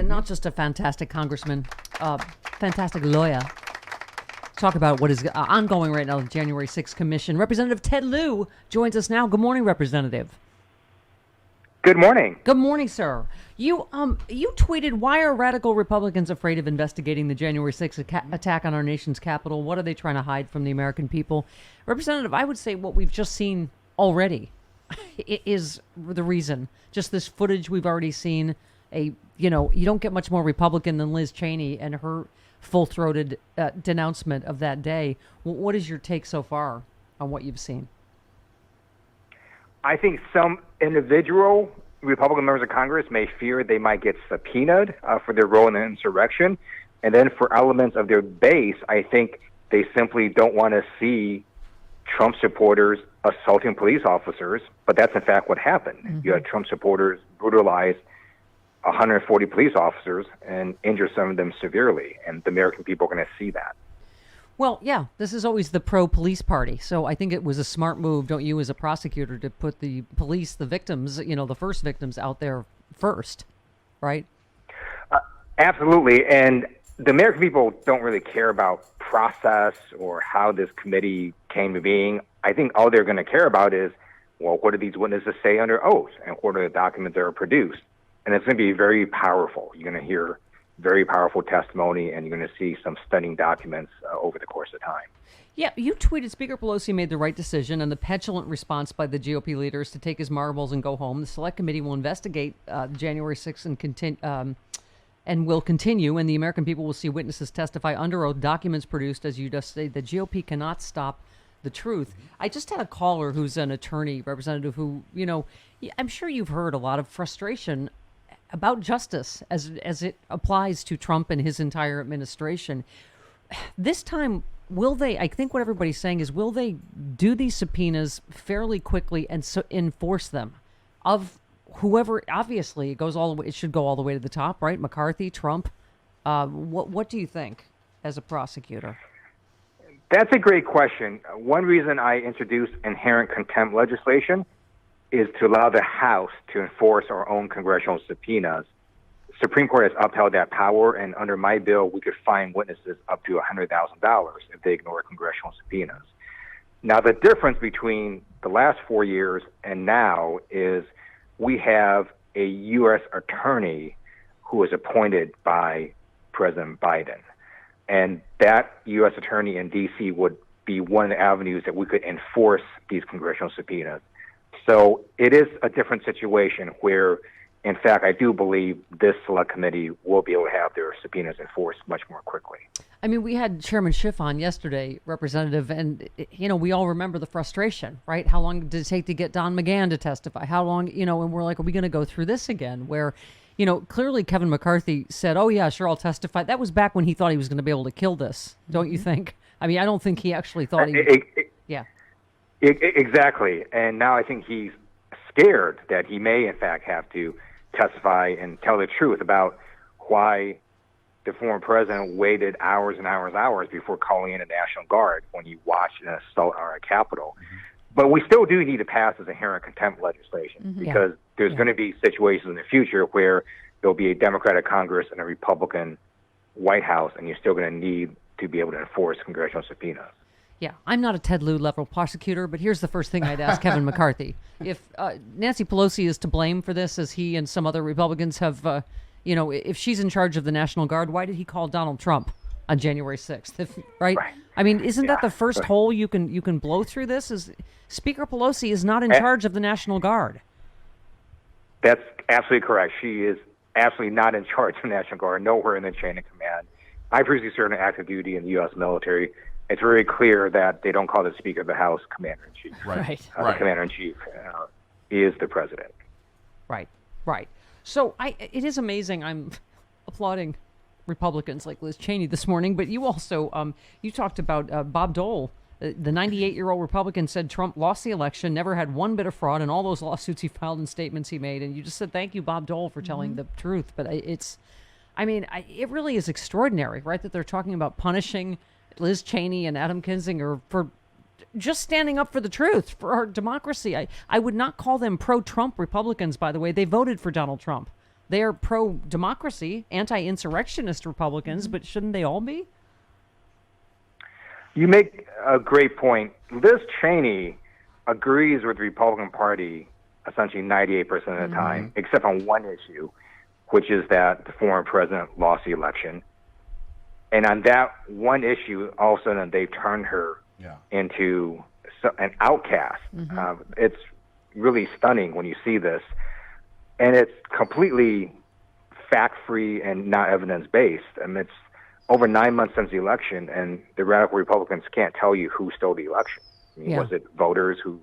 Not just a fantastic congressman, fantastic lawyer. Talk about what is ongoing right now, the January 6th Commission. Representative Ted Lieu joins us now. Good morning, Representative. Good morning. Good morning, sir. You tweeted, why are radical Republicans afraid of investigating the January 6th attack on our nation's capital? What are they trying to hide from the American people? Representative, I would say what we've just seen already is the reason. Just this footage we've already seen. You don't get much more Republican than Liz Cheney and her full-throated denouncement of that day. What is your take so far on what you've seen? I think some individual Republican members of Congress may fear they might get subpoenaed for their role in the insurrection. And then for elements of their base, I think they simply don't want to see Trump supporters assaulting police officers. But that's, in fact, what happened. Mm-hmm. You had Trump supporters brutalize 140 police officers and injure some of them severely. And the American people are going to see that. Well, yeah, this is always the pro-police party. So I think it was a smart move, don't you, as a prosecutor, to put the police, the victims, the first victims out there first, right? Absolutely. And the American people don't really care about process or how this committee came to being. I think all they're going to care about is, well, what do these witnesses say under oath? And what are the documents that are produced? And it's going to be very powerful. You're going to hear very powerful testimony, and you're going to see some stunning documents over the course of time. Yeah, you tweeted Speaker Pelosi made the right decision, and the petulant response by the GOP leaders to take his marbles and go home. The Select Committee will investigate January 6th and will continue, and the American people will see witnesses testify under oath, documents produced, as you just said. The GOP cannot stop the truth. I just had a caller who's an attorney, representative, who, I'm sure you've heard a lot of frustration about justice as it applies to Trump and his entire administration. This time, will they, I think what everybody's saying is, will they do these subpoenas fairly quickly and so enforce them of whoever? Obviously, it should go all the way to the top, right? McCarthy, Trump. What do you think as a prosecutor? That's a great question. One reason I introduced inherent contempt legislation is to allow the House to enforce our own congressional subpoenas. The Supreme Court has upheld that power, and under my bill, we could fine witnesses up to $100,000 if they ignore congressional subpoenas. Now, the difference between the last 4 years and now is we have a U.S. attorney who was appointed by President Biden. And that U.S. attorney in D.C. would be one of the avenues that we could enforce these congressional subpoenas. So it is a different situation where, in fact, I do believe this Select Committee will be able to have their subpoenas enforced much more quickly. I mean, we had Chairman Schiff on yesterday, Representative, and, we all remember the frustration, right? How long did it take to get Don McGahn to testify? How long, and we're like, are we going to go through this again? Where, clearly Kevin McCarthy said, oh, yeah, sure, I'll testify. That was back when he thought he was going to be able to kill this, don't you think? I mean, I don't think he actually thought yeah. Exactly. And now I think he's scared that he may, in fact, have to testify and tell the truth about why the former president waited hours and hours before calling in the National Guard when he watched an assault on our Capitol. Mm-hmm. But we still do need to pass this inherent contempt legislation because there's going to be situations in the future where there'll be a Democratic Congress and a Republican White House, and you're still going to need to be able to enforce congressional subpoenas. Yeah, I'm not a Ted Lieu level prosecutor, but here's the first thing I'd ask Kevin McCarthy. If Nancy Pelosi is to blame for this, as he and some other Republicans have, if she's in charge of the National Guard, why did he call Donald Trump on January 6th, right? I mean, isn't that the first hole you can blow through this? Is Speaker Pelosi is not in charge of the National Guard. That's absolutely correct. She is absolutely not in charge of the National Guard, nowhere in the chain of command. I previously served in active duty in the U.S. military. It's very clear that they don't call the Speaker of the House Commander-in-Chief. Right. The Commander-in-Chief is the President. Right. So it is amazing. I'm applauding Republicans like Liz Cheney this morning, but you also you talked about Bob Dole The 98-year-old Republican said Trump lost the election, never had one bit of fraud in all those lawsuits he filed and statements he made. And you just said, thank you, Bob Dole, for telling the truth. But it really is extraordinary, right, that they're talking about punishing Liz Cheney and Adam Kinzinger for just standing up for the truth, for our democracy. I would not call them pro-Trump Republicans, by the way. They voted for Donald Trump. They are pro-democracy, anti-insurrectionist Republicans, but shouldn't they all be? You make a great point. Liz Cheney agrees with the Republican Party essentially 98% of the time, except on one issue, which is that the former president lost the election. And on that one issue, all of a sudden they turned her into an outcast. It's really stunning when you see this. And it's completely fact-free and not evidence-based. I mean, it's over 9 months since the election, and the radical Republicans can't tell you who stole the election. I mean, was it voters who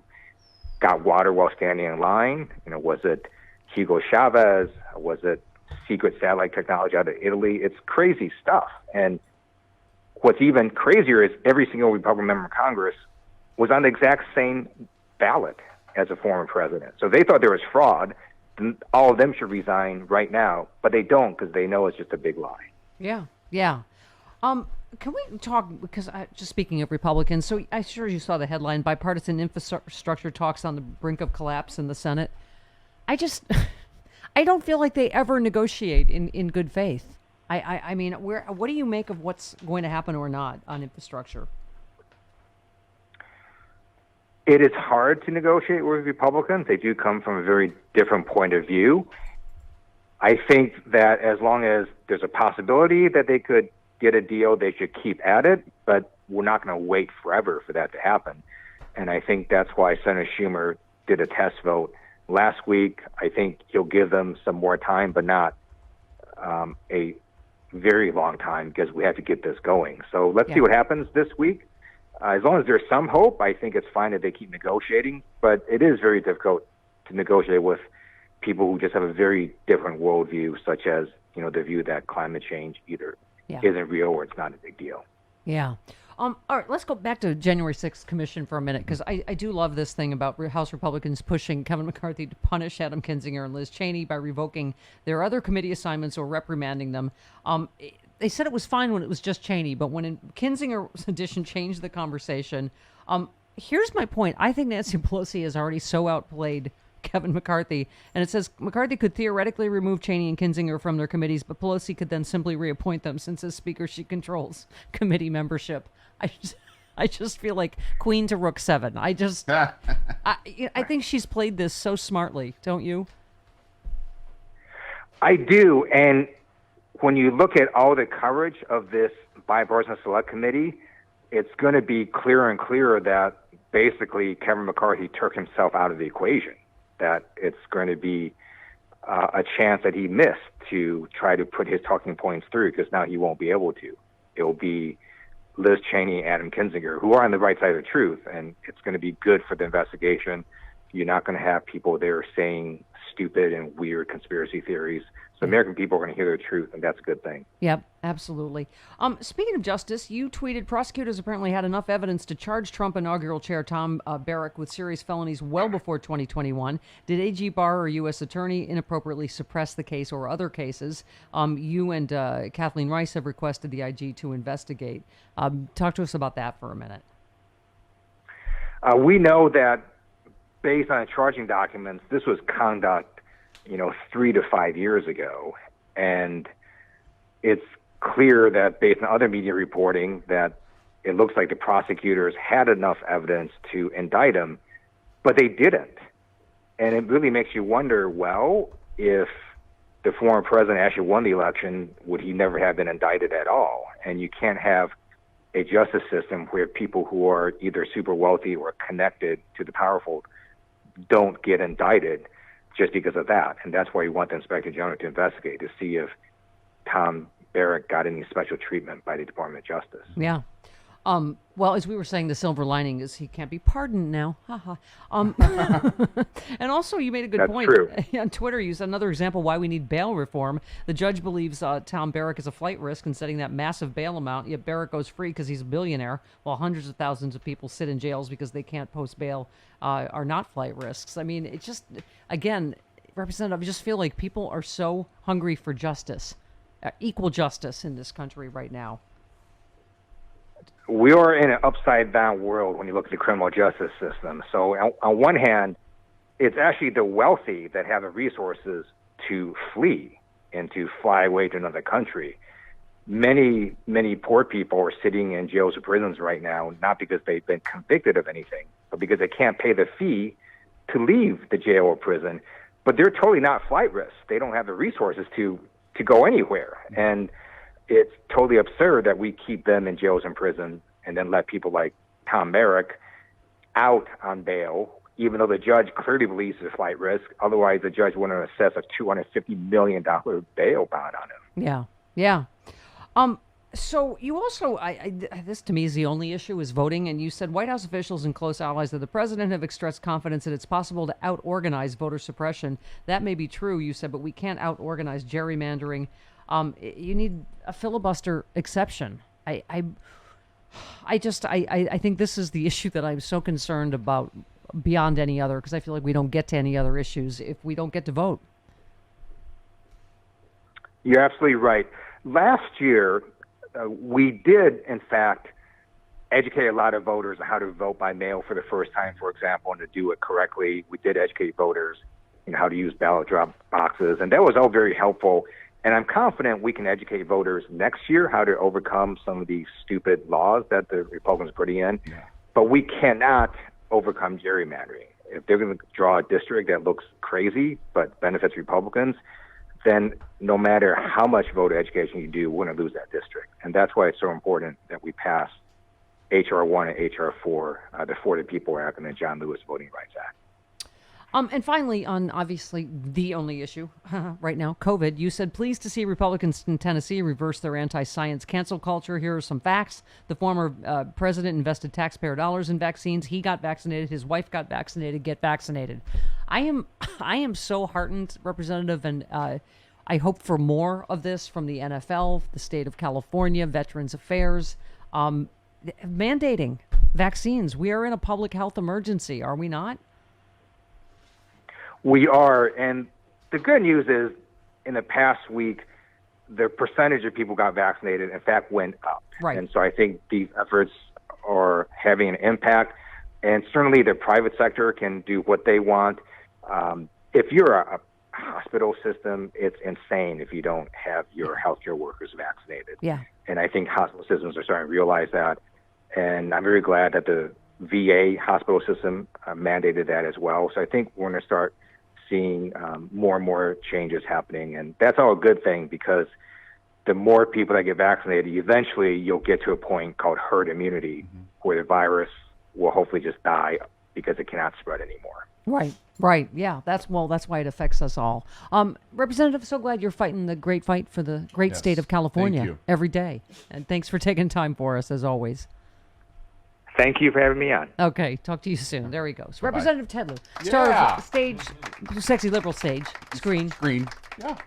got water while standing in line? Was it Hugo Chavez? Was it secret satellite technology out of Italy? It's crazy stuff. And what's even crazier is every single Republican member of Congress was on the exact same ballot as a former president. So they thought there was fraud. All of them should resign right now, but they don't because they know it's just a big lie. Yeah. Can we talk, because just speaking of Republicans, so I'm sure you saw the headline, bipartisan infrastructure talks on the brink of collapse in the Senate. I don't feel like they ever negotiate in good faith. I mean, what do you make of what's going to happen or not on infrastructure? It is hard to negotiate with Republicans. They do come from a very different point of view. I think that as long as there's a possibility that they could get a deal, they should keep at it, but we're not going to wait forever for that to happen. And I think that's why Senator Schumer did a test vote last week. I think he'll give them some more time, but not a very long time, because we have to get this going. So let's see what happens this week. As long as there's some hope, I think it's fine if they keep negotiating, but it is very difficult to negotiate with people who just have a very different worldview, such as, the view that climate change either isn't real or it's not a big deal. Yeah. All right, let's go back to January 6th commission for a minute, because I do love this thing about House Republicans pushing Kevin McCarthy to punish Adam Kinzinger and Liz Cheney by revoking their other committee assignments or reprimanding them. They said it was fine when it was just Cheney, but when Kinzinger's addition changed the conversation, here's my point. I think Nancy Pelosi has already so outplayed Kevin McCarthy, and it says McCarthy could theoretically remove Cheney and Kinzinger from their committees, but Pelosi could then simply reappoint them, since as Speaker she controls committee membership. I just feel like Queen to Rook 7. I think she's played this so smartly, don't you? I do, and when you look at all the coverage of this bipartisan select committee, it's going to be clearer and clearer that basically Kevin McCarthy took himself out of the equation, that it's going to be a chance that he missed to try to put his talking points through, because now he won't be able to. It will be Liz Cheney, Adam Kinzinger, who are on the right side of the truth, and it's going to be good for the investigation. You're not going to have people there saying stupid and weird conspiracy theories. So American people are going to hear the truth, and that's a good thing. Yep, absolutely. Speaking of justice, you tweeted prosecutors apparently had enough evidence to charge Trump inaugural chair Thom Barrack with serious felonies well before 2021. Did AG Barr or U.S. Attorney inappropriately suppress the case or other cases? You and Kathleen Rice have requested the IG to investigate. Talk to us about that for a minute. We know that based on charging documents, this was conduct 3 to 5 years ago. And it's clear that based on other media reporting that it looks like the prosecutors had enough evidence to indict him, but they didn't. And it really makes you wonder, well, if the former president actually won the election, would he never have been indicted at all? And you can't have a justice system where people who are either super wealthy or connected to the powerful don't get indicted just because of that. And that's why you want the Inspector General to investigate, to see if Thom Barrack got any special treatment by the Department of Justice. Yeah. Well, as we were saying, the silver lining is he can't be pardoned now. Haha. And also, you made a good That's point. true. On Twitter, you said another example why we need bail reform. The judge believes Thom Barrack is a flight risk in setting that massive bail amount, yet Barrack goes free because he's a billionaire, while hundreds of thousands of people sit in jails because they can't post bail, are not flight risks. I mean, it just, again, Representative, I just feel like people are so hungry for justice, equal justice in this country right now. We are in an upside-down world when you look at the criminal justice system. So on one hand, it's actually the wealthy that have the resources to flee and to fly away to another country. Many, many poor people are sitting in jails or prisons right now, not because they've been convicted of anything, but because they can't pay the fee to leave the jail or prison. But they're totally not flight risks. They don't have the resources to go anywhere. And it's totally absurd that we keep them in jails and prisons and then let people like Thom Barrack out on bail, even though the judge clearly believes it's a flight risk. Otherwise, the judge wouldn't assess a $250 million bail bond on him. Yeah, yeah. So you also, this to me is the only issue is voting, and you said White House officials and close allies of the president have expressed confidence that it's possible to out-organize voter suppression. That may be true, you said, but we can't out-organize gerrymandering. You need a filibuster exception. I think this is the issue that I'm so concerned about beyond any other, because I feel like we don't get to any other issues if we don't get to vote. You're absolutely right. Last year, we did, in fact, educate a lot of voters on how to vote by mail for the first time, for example, and to do it correctly. We did educate voters in how to use ballot drop boxes, and that was all very helpful. And I'm confident we can educate voters next year how to overcome some of these stupid laws that the Republicans are putting in. Yeah. But we cannot overcome gerrymandering. If they're going to draw a district that looks crazy but benefits Republicans, then no matter how much voter education you do, we're going to lose that district. And that's why it's so important that we pass H.R. 1 and H.R. 4, the For the People Act, and the John Lewis Voting Rights Act. And finally, on obviously the only issue right now, COVID, you said pleased to see Republicans in Tennessee reverse their anti-science cancel culture. Here are some facts. The former president invested taxpayer dollars in vaccines. He got vaccinated. His wife got vaccinated. Get vaccinated. I am so heartened, Representative, and I hope for more of this from the NFL, the state of California, Veterans Affairs, mandating vaccines. We are in a public health emergency, are we not? We are, and the good news is in the past week, the percentage of people who got vaccinated, in fact, went up. Right. And so I think these efforts are having an impact, and certainly the private sector can do what they want. If you're a hospital system, it's insane if you don't have your healthcare workers vaccinated. Yeah. And I think hospital systems are starting to realize that, and I'm very glad that the VA hospital system mandated that as well. So I think we're going to start seeing more and more changes happening. And that's all a good thing, because the more people that get vaccinated, eventually you'll get to a point called herd immunity, where the virus will hopefully just die because it cannot spread anymore. Right. Yeah, that's why it affects us all. Representative, so glad you're fighting the great fight for the great state of California every day. And thanks for taking time for us, as always. Thank you for having me on. Okay, talk to you soon. There he goes. Bye-bye. Representative Ted Lieu, Yeah. star of Stage, Sexy Liberal Stage, Screen. Yeah.